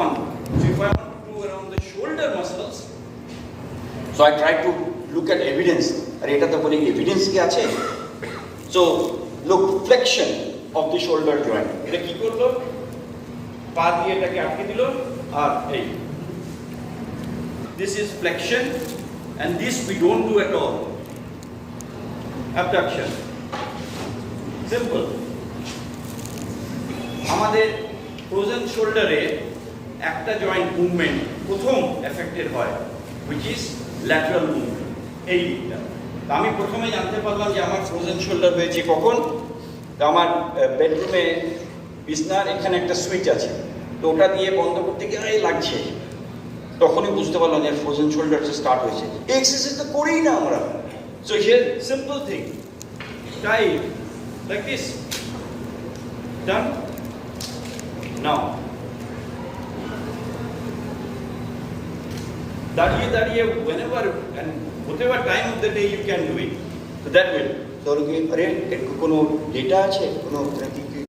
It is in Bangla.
one. So if I want to do around the shoulder muscles, so I try to look at evidence. আর এটা তো বলি evidence কি আছে? So look, flexion of the shoulder joint. এটা কি করলো? পা দিয়ে এটাকে আটকে দিল আর এই. This is flexion and this we don't do at all. Abduction. Simple. আমাদের ফ্রোজেন শোল্ডারে একটা জয়েন্ট মুভমেন্ট প্রথম এফেক্টেড হয়, which is lateral movement. এই দিকটা তো আমি প্রথমে জানতে পারলাম যে আমার ফ্রোজেন শোল্ডার হয়েছে কখন। তো আমার বেডরুমে বিছনার এখানে একটা সুইচ আছে, তো ওটা দিয়ে বন্ধ করতে গিয়ে লাগছে, তখনই বুঝতে পারলাম যে ফ্রোজেন শোল্ডার স্টার্ট হয়েছে। এই এক্সারসাইজ তো করেই না আমরা। So here simple thing, tight like this, done. Now দাঁড়িয়ে whenever and whatever time of the day you can do it, so that will ধরো কি আরে কোনো ডেটা আছে কোনো